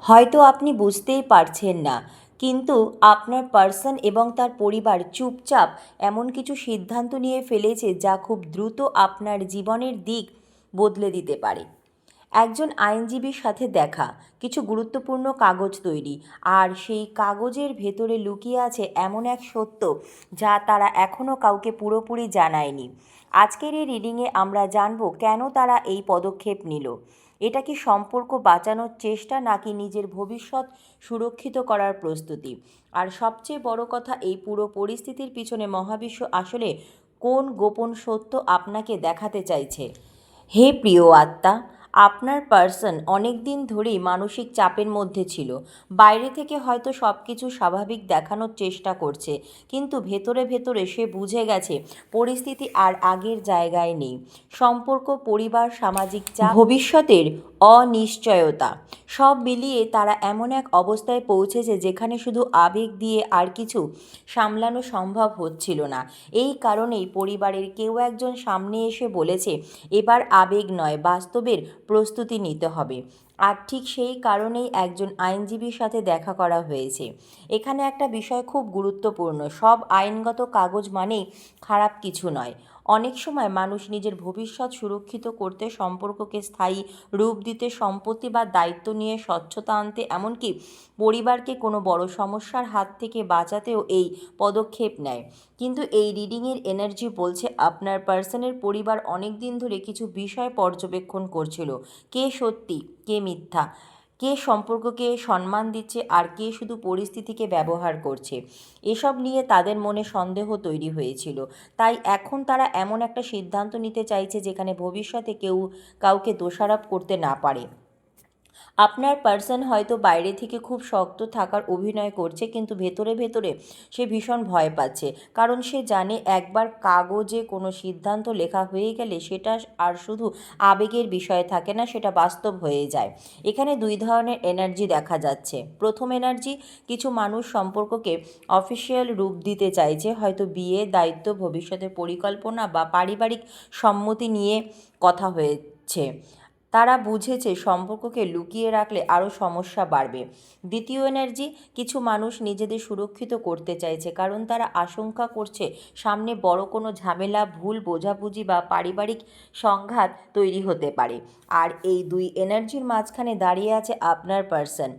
হয়তো আপনি বুঝতেই পারছেন না, কিন্তু আপনার পার্সন এবং তার পরিবার চুপচাপ এমন কিছু সিদ্ধান্ত নিয়ে ফেলেছে যা খুব দ্রুত আপনার জীবনের দিক বদলে দিতে পারে। একজন আইনজীবীর সাথে দেখা, কিছু গুরুত্বপূর্ণ কাগজ তৈরি, আর সেই কাগজের ভেতরে লুকিয়ে আছে এমন এক সত্য যা তারা এখনও কাউকে পুরোপুরি জানায়নি। আজকের এই রিডিংয়ে আমরা জানব কেন তারা এই পদক্ষেপ নিল। এটা কি সম্পর্ক বাঁচানোর চেষ্টা, নাকি নিজের ভবিষ্যৎ সুরক্ষিত করার প্রস্তুতি? আর সবচেয়ে বড় কথা, এই পুরো পরিস্থিতির পিছনে মহাবিশ্ব আসলে কোন গোপন সত্য আপনাকে দেখাতে চাইছে? হে প্রিয় আত্মা, আপনার পার্সন অনেক দিন ধরেই মানসিক চাপের মধ্যে ছিল। বাইরে থেকে হয়তো সব কিছু স্বাভাবিক দেখানোর চেষ্টা করছে, কিন্তু ভেতরে ভেতরে সে বুঝে গেছে পরিস্থিতি আর আগের জায়গায় নেই। সম্পর্ক, পরিবার, সামাজিক চাপ, ভবিষ্যতের অনিশ্চয়তা, সব মিলিয়ে তারা এমন এক অবস্থায় পৌঁছেছে যেখানে শুধু আবেগ দিয়ে আর কিছু সামলানো সম্ভব হচ্ছিল না। এই কারণেই পরিবারের কেউ একজন সামনে এসে বলেছে, এবার আবেগ নয়, বাস্তবের প্রস্তুতি নিতে হবে। আর ঠিক সেই কারণেই একজন আইনজীবীর সাথে দেখা করা হয়েছে। এখানে একটা বিষয় খুব গুরুত্বপূর্ণ, সব আইনগত কাগজ মানেই খারাপ কিছু নয়। অনেক সময় মানুষ নিজের ভবিষ্যৎ সুরক্ষিত করতে, সম্পর্ককে স্থায়ী রূপ দিতে, সম্পত্তি বা দায়িত্ব নিয়ে স্বচ্ছতা আনতে, এমনকি পরিবারকে কোনো বড় সমস্যার হাত থেকে বাঁচাতেও এই পদক্ষেপ নেয়। কিন্তু এই রিডিংয়ের এনার্জি বলছে আপনার পার্সনের পরিবার অনেক দিন ধরে কিছু বিষয় পর্যবেক্ষণ করছিল। কে সত্যি, কে মিথ্যা, কে সম্পর্ককে সম্মান দিচ্ছে, আর কে শুধু পরিস্থিতিকে ব্যবহার করছে। এসব নিয়ে তাদের মনে সন্দেহ তৈরি হয়েছিল। তাই এখন তারা এমন একটা সিদ্ধান্ত নিতে চাইছে যেখানে ভবিষ্যতে কেউ কাউকে দোষারোপ করতে না পারে। আপনার পার্সন হয়তো বাইরে থেকে খুব শক্ত থাকার অভিনয় করছে, কিন্তু ভেতরে ভেতরে সে ভীষণ ভয় পাচ্ছে। কারণ সে জানে একবার কাগজে কোনো সিদ্ধান্ত লেখা হয়ে গেলে সেটা আর শুধু আবেগের বিষয় থাকে না, সেটা বাস্তব হয়ে যায়। এখানে দুই ধরনের এনার্জি দেখা যাচ্ছে। প্রথম এনার্জি, কিছু মানুষ সম্পর্ককে অফিসিয়াল রূপ দিতে চাইছে, হয়তো বিয়ে, দায়িত্ব, ভবিষ্যতের পরিকল্পনা বা পারিবারিক সম্মতি নিয়ে কথা হয়েছে। তারা বুঝেছে সম্পর্ককে লুকিয়ে রাখলে আরও সমস্যা বাড়বে। দ্বিতীয় এনার্জি, কিছু মানুষ নিজেদের সুরক্ষিত করতে চাইছে, কারণ তারা আশঙ্কা করছে সামনে বড় কোনো ঝামেলা, ভুল বোঝাবুঝি বা পারিবারিক সংঘাত তৈরি হতে পারে। আর এই দুই এনার্জির মাঝখানে দাঁড়িয়ে আছে আপনার পার্সন,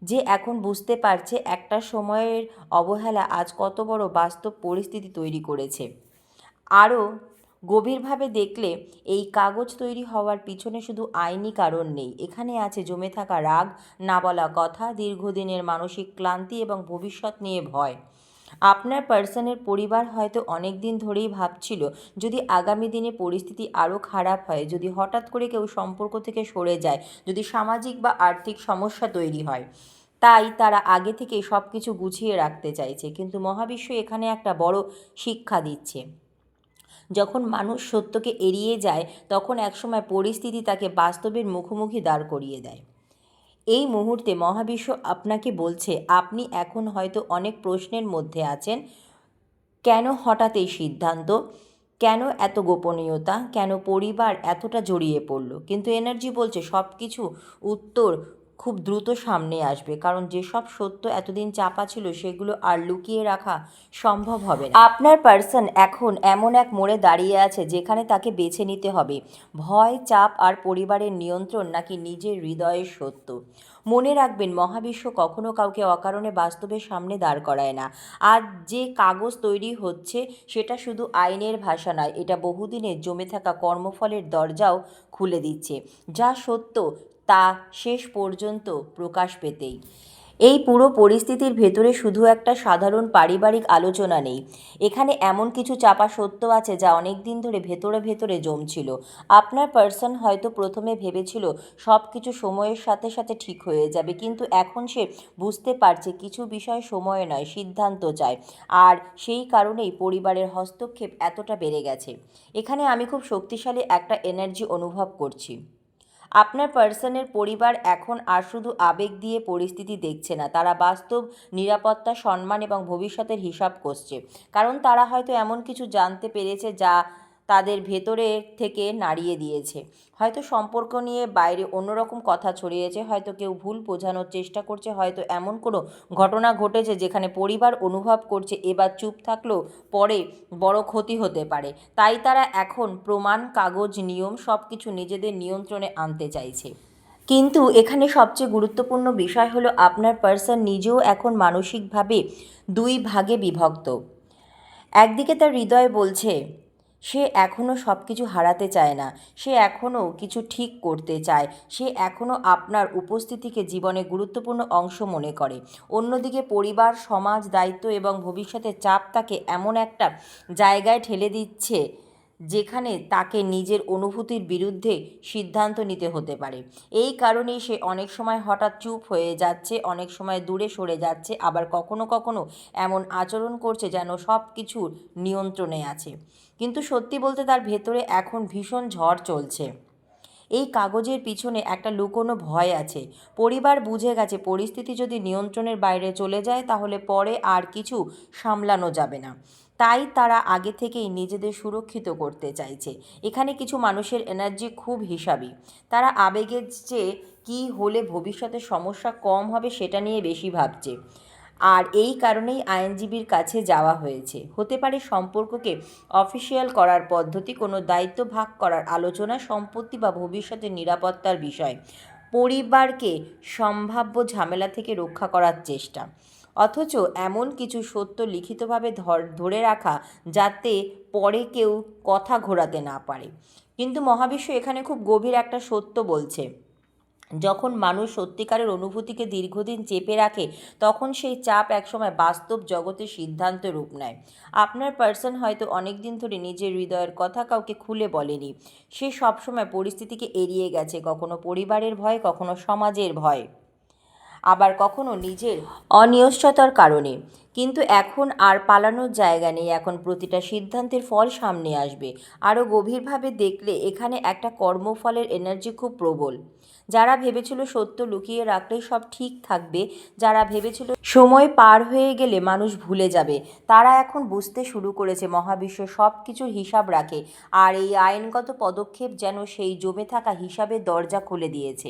যে এখন বুঝতে পারছে একটা সময়ের অবহেলা আজ কত বড় বাস্তব পরিস্থিতি তৈরি করেছে। আরও গভীরভাবে দেখলে এই কাগজ তৈরি হওয়ার পিছনে শুধু আইনি কারণ নেই, এখানে আছে জমে থাকা রাগ, না বলা কথা, দীর্ঘদিনের মানসিক ক্লান্তি এবং ভবিষ্যৎ নিয়ে ভয়। আপনার পার্সনের পরিবার হয়তো অনেক দিন ধরেই ভাবছিল, যদি আগামী দিনে পরিস্থিতি আরও খারাপ হয়, যদি হঠাৎ করে কেউ সম্পর্ক থেকে সরে যায়, যদি সামাজিক বা আর্থিক সমস্যা তৈরি হয়, তাই তারা আগে থেকেই সব কিছু গুছিয়ে রাখতে চাইছে। কিন্তু মহাবিশ্ব এখানে একটা বড় শিক্ষা দিচ্ছে। যখন মানুষ সত্যকে এড়িয়ে যায়, তখন একসময় পরিস্থিতি তাকে বাস্তবের মুখোমুখি দাঁড় করিয়ে দেয়। এই মুহূর্তে মহাবিশ্ব আপনাকে বলছে, আপনি এখন হয়তো অনেক প্রশ্নের মধ্যে আছেন। কেন হঠাৎ এই সিদ্ধান্ত? কেন এত গোপনীয়তা? কেন পরিবার এতটা জড়িয়ে পড়ল? কিন্তু এনার্জি বলছে সব কিছু উত্তর খুব দ্রুত সামনে আসবে, কারণ যেসব সত্য এতদিন চাপা ছিল সেগুলো আর লুকিয়ে রাখা সম্ভব হবে না। আপনার পার্সন এখন এমন এক মোড়ে দাঁড়িয়ে আছে যেখানে তাকে বেছে নিতে হবে, ভয়, চাপ আর পরিবারের নিয়ন্ত্রণ, নাকি নিজের হৃদয়ের সত্য। মনে রাখবেন, মহাবিশ্ব কখনো কাউকে অকারণে বাস্তবের সামনে দাঁড় করায় না। আজ যে কাগজ তৈরি হচ্ছে সেটা শুধু আইনের ভাষা নয়, এটা বহুদিনের জমে থাকা কর্মফলের দরজাও খুলে দিচ্ছে। যা সত্য তা শেষ পর্যন্ত প্রকাশ পেতেই। এই পুরো পরিস্থিতির ভেতরে শুধু একটা সাধারণ পারিবারিক আলোচনা নেই, এখানে এমন কিছু চাপা সত্য আছে যা অনেক দিন ধরে ভেতরে ভেতরে জমছিল। আপনার পার্সন হয়তো প্রথমে ভেবেছিল সব কিছু সময়ের সাথে সাথে ঠিক হয়ে যাবে, কিন্তু এখন সে বুঝতে পারছে কিছু বিষয় সময় নয়, সিদ্ধান্ত চায়। আর সেই কারণেই পরিবারের হস্তক্ষেপ এতটা বেড়ে গেছে। এখানে আমি খুব শক্তিশালী একটা এনার্জি অনুভব করছি। আপনার পার্সনের পরিবার এখন আর শুধু আবেগ দিয়ে পরিস্থিতি দেখছে না, তারা বাস্তব নিরাপত্তা, সম্মান এবং ভবিষ্যতের হিসাব করছে। কারণ তারা হয়তো এমন কিছু জানতে পেরেছে যা তাদের ভেতরে থেকে নাড়িয়ে দিয়েছে। হয়তো সম্পর্ক নিয়ে বাইরে অন্যরকম কথা ছড়িয়েছে, হয়তো কেউ ভুল বোঝানোর চেষ্টা করছে, হয়তো এমন কোনো ঘটনা ঘটেছে যেখানে পরিবার অনুভব করছে এবার চুপ থাকলেও পরে বড় ক্ষতি হতে পারে। তাই তারা এখন প্রমাণ, কাগজ, নিয়ম সব কিছু নিজেদের নিয়ন্ত্রণে আনতে চাইছে। কিন্তু এখানে সবচেয়ে গুরুত্বপূর্ণ বিষয় হলো আপনার পার্সন নিজেও এখন মানসিকভাবে দুই ভাগে বিভক্ত। একদিকে তার হৃদয় বলছে সে এখনও সব কিছু হারাতে চায় না, সে এখনও কিছু ঠিক করতে চায়, সে এখনও আপনার উপস্থিতিকে জীবনে গুরুত্বপূর্ণ অংশ মনে করে। অন্যদিকে পরিবার, সমাজ, দায়িত্ব এবং ভবিষ্যতের চাপ তাকে এমন একটা জায়গায় ঠেলে দিচ্ছে যেখানে তাকে নিজের অনুভূতির বিরুদ্ধে সিদ্ধান্ত নিতে হতে পারে। এই কারণেই সে অনেক সময় হঠাৎ চুপ হয়ে যাচ্ছে, অনেক সময় দূরে সরে যাচ্ছে, আবার কখনো কখনো এমন আচরণ করছে যেন সব কিছুর নিয়ন্ত্রণে আছে। কিন্তু সত্যি বলতে তার ভেতরে এখন ভীষণ ঝড় চলছে। এই কাগজের পিছনে একটা লুকোনো ভয় আছে। পরিবার বুঝে গেছে পরিস্থিতি যদি নিয়ন্ত্রণের বাইরে চলে যায় তাহলে পরে আর কিছু সামলানো যাবে না। তাই তারা আগে থেকেই নিজেদের সুরক্ষিত করতে চাইছে। এখানে কিছু মানুষের এনার্জি খুব হিসাবি। তারা আবেগের চেয়ে কী হলে ভবিষ্যতে সমস্যা কম হবে সেটা নিয়ে বেশি ভাবছে। আর এই কারণেই আইনজীবীর কাছে যাওয়া হয়েছে। হতে পারে সম্পর্ককে অফিসিয়াল করার পদ্ধতি, কোনো দায়িত্ব ভাগ করার আলোচনা, সম্পত্তি বা ভবিষ্যতের নিরাপত্তার বিষয়, পরিবারকে সম্ভাব্য ঝামেলা থেকে রক্ষা করার চেষ্টা। অথচ এমন কিছু সত্য লিখিতভাবে ধরে রাখা যাতে পরে কেউ কথা ঘোরাতে না পারে। কিন্তু মহাবিশ্ব এখানে খুব গভীর একটা সত্য বলছে। যখন মানুষ সত্যিকারের অনুভূতিকে দীর্ঘদিন চেপে রাখে তখন সেই চাপ একসময় বাস্তব জগতে সিদ্ধান্তে রূপ নেয়। আপনার পার্সন হয়তো অনেক দিন ধরে নিজের হৃদয়ের কথা কাউকে খুলে বলেনি। সে সবসময় পরিস্থিতিকে এড়িয়ে গেছে, কখনো পরিবারের ভয়, কখনো সমাজের ভয়, আবার কখনো নিজের অনিশ্চয়তার কারণে। কিন্তু এখন আর পালানোর জায়গা নেই, এখন প্রতিটা সিদ্ধান্তের ফল সামনে আসবে। আরও গভীরভাবে দেখলে এখানে একটা কর্মফলের এনার্জি খুব প্রবল। যারা ভেবেছিল সত্য লুকিয়ে রাখলেই সব ঠিক থাকবে, যারা ভেবেছিল সময় পার হয়ে গেলে মানুষ ভুলে যাবে, তারা এখন বুঝতে শুরু করেছে মহাবিশ্ব সব কিছুর হিসাব রাখে। আর এই আইনগত পদক্ষেপ যেন সেই জমে থাকা হিসাবের দরজা খুলে দিয়েছে।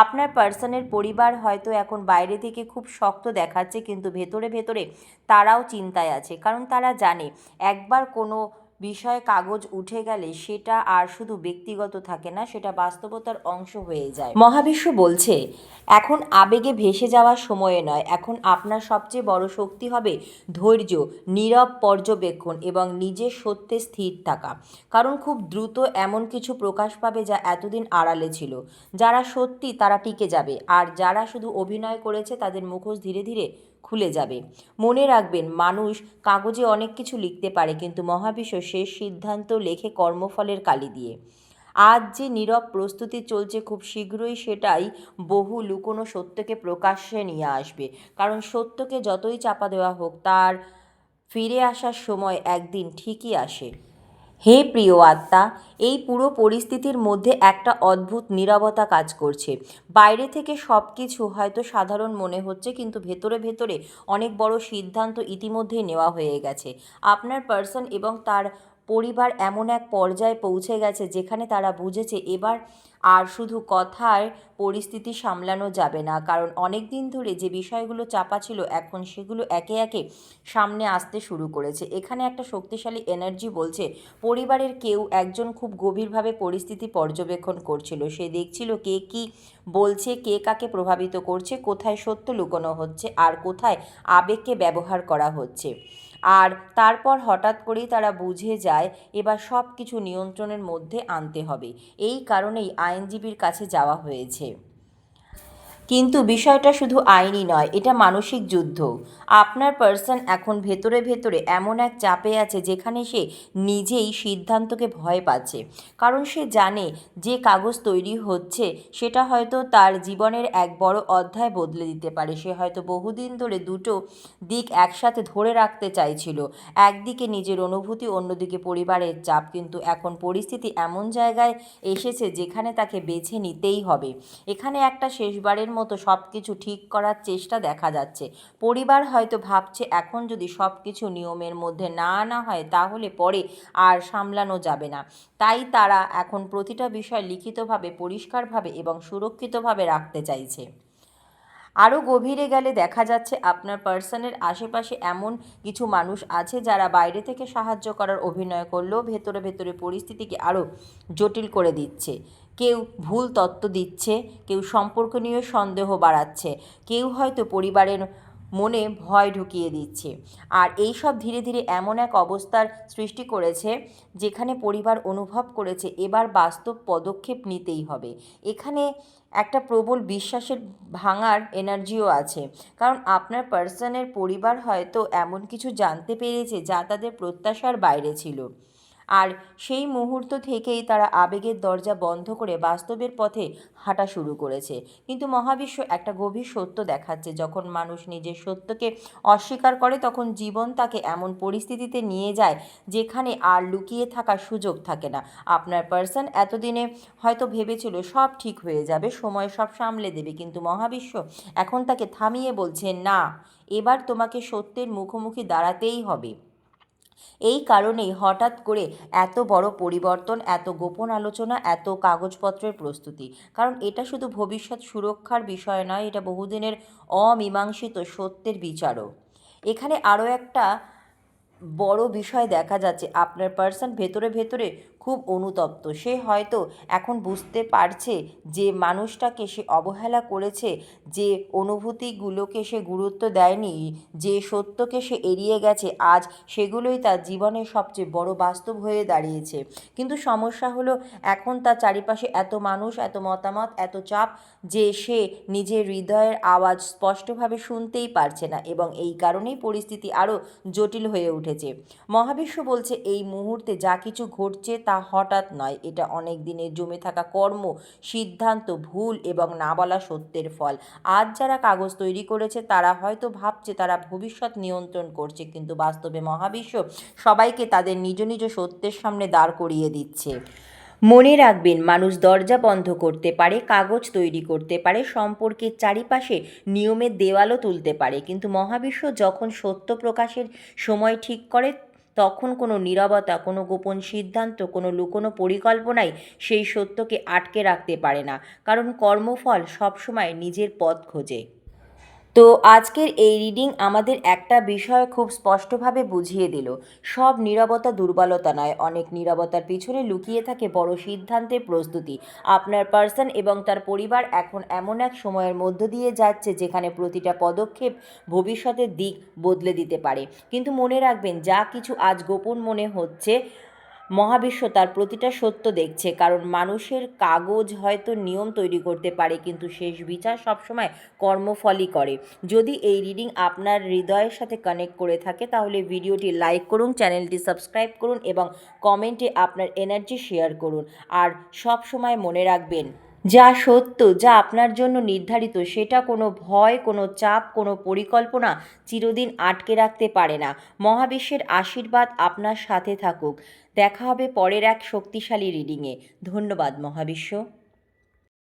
আপনার পার্সনের পরিবার হয়তো এখন বাইরে থেকে খুব শক্ত দেখাচ্ছে, কিন্তু ভেতরে ভেতরে তারাও চিন্তায় আছে। কারণ তারা জানে একবার কোনো বিষয়ে কাগজ উঠে গেলে সেটা আর শুধু ব্যক্তিগত থাকে না, সেটা বাস্তবতার অংশ হয়ে যায়। মহাবিশ্ব বলছে এখন আবেগে ভেসে যাওয়ার সময়ে নয়, এখন আপনার সবচেয়ে বড় শক্তি হবে ধৈর্য, নীরব পর্যবেক্ষণ এবং নিজের সত্যে স্থির থাকা। কারণ খুব দ্রুত এমন কিছু প্রকাশ পাবে যা এতদিন আড়ালে ছিল। যারা সত্যি তারা টিকে যাবে, আর যারা শুধু অভিনয় করেছে তাদের মুখোশ ধীরে ধীরে খুলে যাবে। মনে রাখবেন, মানুষ কাগজে অনেক কিছু লিখতে পারে, কিন্তু মহাবিশ্ব শেষ সিদ্ধান্ত লেখে কর্মফলের কালি দিয়ে। আজ যে নীরব প্রস্তুতি চলছে, খুব শীঘ্রই সেটাই বহু লুকোনো সত্যকে প্রকাশ্যে নিয়ে আসবে। কারণ সত্যকে যতই চাপা দেওয়া হোক, তার ফিরে আসার সময় একদিন ঠিকই আসে। হে প্রিয় আত্মা, এই পুরো পরিস্থিতির মধ্যে একটা অদ্ভুত নীরবতা কাজ করছে। বাইরে থেকে সব কিছু হয়তো সাধারণ মনে হচ্ছে, কিন্তু ভেতরে ভেতরে অনেক বড় সিদ্ধান্ত ইতিমধ্যেই নেওয়া হয়ে গেছে। আপনার পার্সন এবং তার পরিবার এমন এক পর্যায়ে পৌঁছে গেছে যেখানে তারা বুঝেছে এবার আর শুধু কথায় পরিস্থিতি সামলানো যাবে না। কারণ অনেক দিন ধরে যে বিষয়গুলো চাপা ছিল এখন সেগুলো একে একে সামনে আসতে শুরু করেছে। এখানে একটা শক্তিশালী এনার্জি বলছে পরিবারের কেউ একজন খুব গভীরভাবে পরিস্থিতি পর্যবেক্ষণ করছিল। সে দেখছিল কে কী বলছে, কে কাকে প্রভাবিত করছে, কোথায় সত্য লুকোনো হচ্ছে আর কোথায় আবেগকে ব্যবহার করা হচ্ছে। আর তারপর হঠাৎ করেই তারা বুঝে যায় এবার সব কিছু নিয়ন্ত্রণের মধ্যে আনতে হবে। এই কারণেই আইনজীবীর কাছে যাওয়া হয়েছে। কিন্তু বিষয়টা শুধু আইনি নয়, এটা মানসিক যুদ্ধ। আপনার পার্সন এখন ভেতরে ভেতরে এমন এক চাপে আছে যেখানে সে নিজেই সিদ্ধান্তকে ভয় পাচ্ছে। কারণ সে জানে যে কাগজ তৈরি হচ্ছে সেটা হয়তো তার জীবনের এক বড় অধ্যায় বদলে দিতে পারে। সে হয়তো বহুদিন ধরে দুটো দিক একসাথে ধরে রাখতে চাইছিল, একদিকে নিজের অনুভূতি, অন্যদিকে পরিবারের চাপ। কিন্তু এখন পরিস্থিতি এমন জায়গায় এসেছে যেখানে তাকে বেছে নিতেই হবে। এখানে একটা শেষবারের মতো মতো সব কিছু ঠিক করার চেষ্টা দেখা যাচ্ছে। পরিবার হয়তো ভাবছে এখন যদি সব কিছু নিয়মের মধ্যে না আনা হয় তাহলে পরে আর সামলানো যাবে না। তাই তারা এখন প্রতিটা বিষয় লিখিতভাবে, পরিষ্কারভাবে এবং সুরক্ষিতভাবে রাখতে চাইছে। আরও গভীরে গেলে দেখা যাচ্ছে আপনার পার্সনের আশেপাশে এমন কিছু মানুষ আছে যারা বাইরে থেকে সাহায্য করার অভিনয় করলেও ভেতরে ভেতরে পরিস্থিতিকে আরও জটিল করে দিচ্ছে। কেউ ভুল তথ্য দিচ্ছে, কেউ সম্পর্ক নিয়ে সন্দেহ বাড়াচ্ছে, কেউ হয়তো পরিবারের মনে ভয় ঢুকিয়ে দিচ্ছে। আর এই সব ধীরে ধীরে এমন এক অবস্থার সৃষ্টি করেছে যেখানে পরিবার অনুভব করেছে এবার বাস্তব পদক্ষেপ নিতেই হবে। এখানে একটা প্রবল বিশ্বাসের ভাঙার এনার্জিও আছে, কারণ আপনার পার্সনের পরিবার হয়তো এমন কিছু জানতে পেরেছে যা তাদের প্রত্যাশার বাইরে ছিল। আর সেই মুহূর্ত থেকেই তারা আবেগের দরজা বন্ধ করে বাস্তবের পথে হাঁটা শুরু করেছে। কিন্তু মহাবিশ্ব একটা গভীর সত্য দেখাচ্ছে, যখন মানুষ নিজের সত্যকে অস্বীকার করে তখন জীবন তাকে এমন পরিস্থিতিতে নিয়ে যায় যেখানে আর লুকিয়ে থাকার সুযোগ থাকে না। আপনার পার্সন এতদিনে হয়তো ভেবেছিল সব ঠিক হয়ে যাবে, সময় সব সামলে দেবে, কিন্তু মহাবিশ্ব এখন তাকে থামিয়ে বলছে না, এবার তোমাকে সত্যের মুখোমুখি দাঁড়াতেই হবে। এই কারণেই হঠাৎ করে এত বড় পরিবর্তন, এত গোপন আলোচনা, এত কাগজপত্রের প্রস্তুতি। কারণ এটা শুধু ভবিষ্যৎ সুরক্ষার বিষয় নয়, এটা বহুদিনের অমীমাংসিত সত্যের বিচারও। এখানে আরও একটা বড় বিষয় দেখা যাচ্ছে, আপনার পার্সন ভেতরে ভেতরে খুব অনুতপ্ত। সে হয়তো এখন বুঝতে পারছে যে মানুষটাকে সে অবহেলা করেছে, যে অনুভূতিগুলোকে সে গুরুত্ব দেয়নি, যে সত্যকে সে এড়িয়ে গেছে, আজ সেগুলোই তার জীবনের সবচেয়ে বড় বাস্তব হয়ে দাঁড়িয়েছে। কিন্তু সমস্যা হলো এখন তার চারিপাশে এত মানুষ, এত মতামত, এত চাপ যে সে নিজের হৃদয়ের আওয়াজ স্পষ্টভাবে শুনতেই পারছে না, এবং এই কারণেই পরিস্থিতি আরও জটিল হয়ে উঠেছে। মহাবিশ্ব বলছে এই মুহূর্তে যা কিছু ঘটছে তা হঠাৎ নয়, এটা অনেক দিনের জমে থাকা কর্ম, সিদ্ধান্ত, ভুল এবং না বলা সত্যের ফল। আজ যারা কাগজ তৈরি করেছে তারা হয়তো ভাবছে তারা ভবিষ্যৎ নিয়ন্ত্রণ করছে, কিন্তু বাস্তবে মহাবিশ্ব সবাইকে তাদের নিজ নিজ সত্যের সামনে দাঁড় করিয়ে দিচ্ছে। মনে রাখবেন, মানুষ দরজা বন্ধ করতে পারে, কাগজ তৈরি করতে পারে, সম্পর্কের চারিপাশে নিয়মের দেওয়ালও তুলতে পারে, কিন্তু মহাবিশ্ব যখন সত্য প্রকাশের সময় ঠিক করে তখন কোনো নীরবতা, কোনো গোপন সিদ্ধান্ত, কোনো লুকোনো পরিকল্পনাই সেই সত্যকে আটকে রাখতে পারে না, কারণ কর্মফল সবসময় নিজের পথ খোঁজে। তো আজকের এই রিডিং আমাদের একটা বিষয় খুব স্পষ্টভাবে বুঝিয়ে দিল, সব নীরবতা দুর্বলতা নয়, অনেক নীরবতার পিছনে লুকিয়ে থাকে বড় সিদ্ধান্তের প্রস্তুতি। আপনার পার্সন এবং তার পরিবার এখন এমন এক সময়ের মধ্য দিয়ে যাচ্ছে যেখানে প্রতিটা পদক্ষেপ ভবিষ্যতের দিক বদলে দিতে পারে। কিন্তু মনে রাখবেন, যা কিছু আজ গোপন মনে হচ্ছে মহাবিশ্ব তার প্রতিটা সত্য দেখছে, কারণ মানুষের কাগজ হয়তো নিয়ম তৈরি করতে পারে কিন্তু শেষ বিচার সবসময় কর্মফলই করে। যদি এই রিডিং আপনার হৃদয়ের সাথে কানেক্ট করে থাকে তাহলে ভিডিওটি লাইক করুন, চ্যানেলটি সাবস্ক্রাইব করুন এবং কমেন্টে আপনার এনার্জি শেয়ার করুন। আর সব সময় মনে রাখবেন, যা সত্য, যা আপনার জন্য নির্ধারিত, সেটা কোনো ভয়, কোনো চাপ, কোনো পরিকল্পনা চিরদিন আটকে রাখতে পারে না। মহাবিশ্বের আশীর্বাদ আপনার সাথে থাকুক। দেখা হবে পরের এক শক্তিশালী রিডিংয়ে। ধন্যবাদ মহাবিশ্ব।